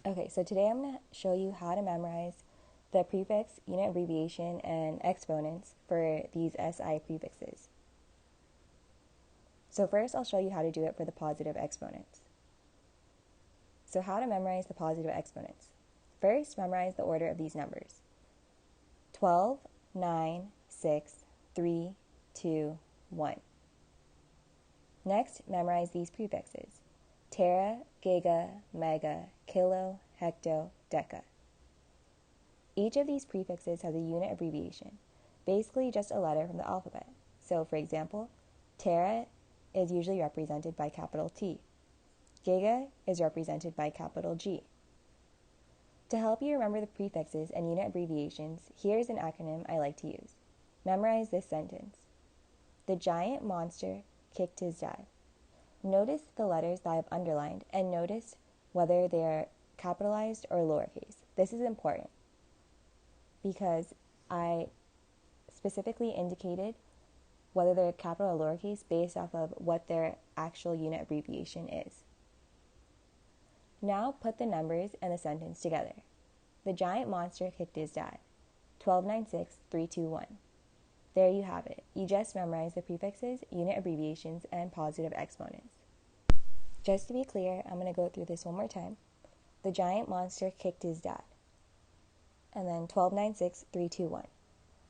Okay, so today I'm going to show you how to memorize the prefix, unit abbreviation, and exponents for these SI prefixes. So first I'll show you how to do it for the positive exponents. So how to memorize the positive exponents. First, memorize the order of these numbers. 12, 9, 6, 3, 2, 1. Next, memorize these prefixes. Tera, giga, mega, kilo, hecto, deca. Each of these prefixes has a unit abbreviation, basically just a letter from the alphabet. So, for example, tera is usually represented by capital T. Giga is represented by capital G. To help you remember the prefixes and unit abbreviations, here's an acronym I like to use. Memorize this sentence. The giant monster kicked his dad. Notice the letters that I've underlined and notice whether they're capitalized or lowercase. This is important because I specifically indicated whether they're capital or lowercase based off of what their actual unit abbreviation is. Now put the numbers and the sentence together. The giant monster kicked his dad. 12, 9, 6, 3, 2, 1. There you have it. You just memorized the prefixes, unit abbreviations, and positive exponents. Just to be clear, I'm going to go through this one more time. The giant monster kicked his dad. And then 12, 9, 6, 3, 2, 1.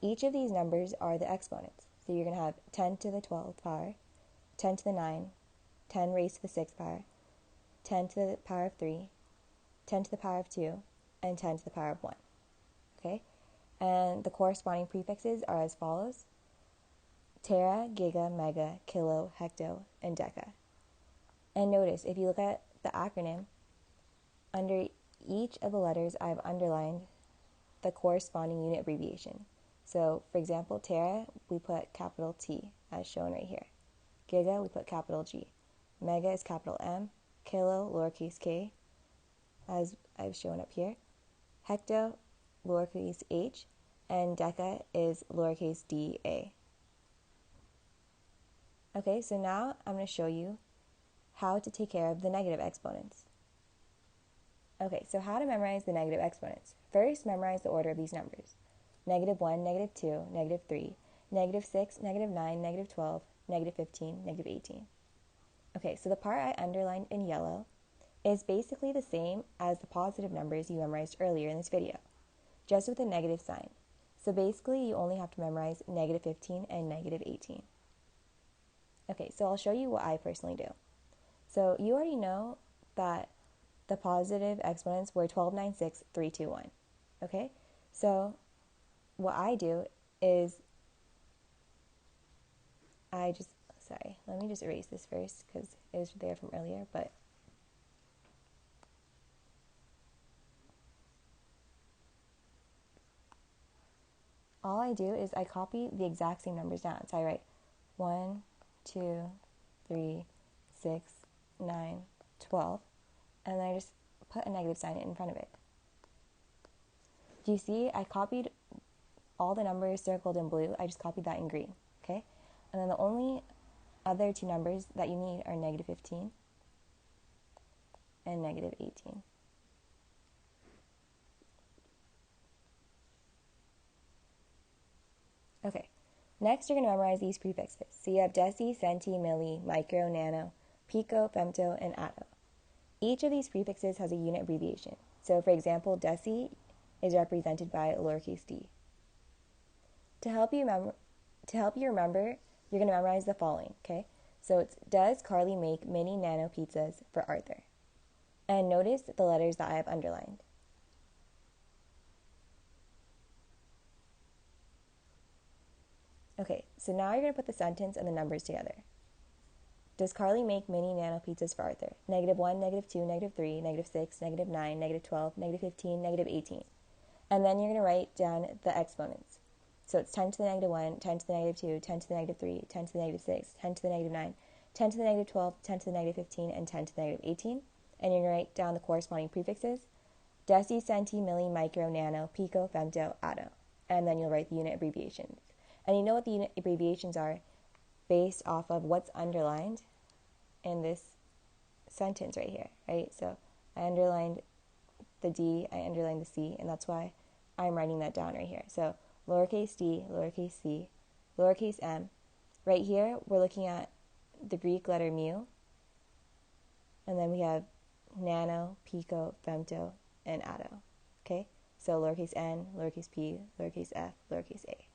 Each of these numbers are the exponents. So you're going to have 10 to the 12th power, 10 to the 9, 10 raised to the 6th power, 10 to the power of 3, 10 to the power of 2, and 10 to the power of 1. Okay? And the corresponding prefixes are as follows: tera, giga, mega, kilo, hecto, and deca. And notice, if you look at the acronym, under each of the letters I've underlined the corresponding unit abbreviation. So, for example, tera, we put capital T, as shown right here. Giga, we put capital G. Mega is capital M. Kilo, lowercase k, as I've shown up here. Hecto, lowercase h. And deca is lowercase d-a. Okay, so now I'm going to show you how to take care of the negative exponents. Okay, so how to memorize the negative exponents. First, memorize the order of these numbers. -1, -2, -3, -6, -9, -12, -15, -18. Okay, so the part I underlined in yellow is basically the same as the positive numbers you memorized earlier in this video, just with a negative sign. So basically, you only have to memorize -15 and -18. Okay, so I'll show you what I personally do. So you already know that the positive exponents were 12, 9, 6, 3, 2, 1. Okay, so what I do is let me just erase this first because it was there from earlier, but all I do is I copy the exact same numbers down. So I write 1, 2, 3, 6, 9, 12, and then I just put a negative sign in front of it. Do you see? I copied all the numbers circled in blue. I just copied that in green, okay? And then the only other two numbers that you need are -15 and -18. Okay, next you're going to memorize these prefixes. So you have deci, centi, milli, micro, nano, pico, femto, and atto. Each of these prefixes has a unit abbreviation. So for example, deci is represented by lowercase d. To help you remember, you're going to memorize the following, okay? So it's, does Carly make mini nano pizzas for Arthur? And notice the letters that I have underlined. Okay, so now you're going to put the sentence and the numbers together. Does Carly make mini nano pizzas for Arthur? -1, -2, -3, -6, -9, -12, -15, -18. And then you're going to write down the exponents. So it's 10 to the -1, 10 to the -2, 10 to the -3, 10 to the -6, 10 to the -9, 10 to the -12, 10 to the -15, and 10 to the -18. And you're going to write down the corresponding prefixes. Deci, centi, milli, micro, nano, pico, femto, atto. And then you'll write the unit abbreviations. And you know what the unit abbreviations are based off of what's underlined in this sentence right here, right? So I underlined the D, I underlined the C, and that's why I'm writing that down right here. So lowercase d, lowercase c, lowercase m. Right here, we're looking at the Greek letter mu, and then we have nano, pico, femto, and atto. Okay? So lowercase n, lowercase p, lowercase f, lowercase a.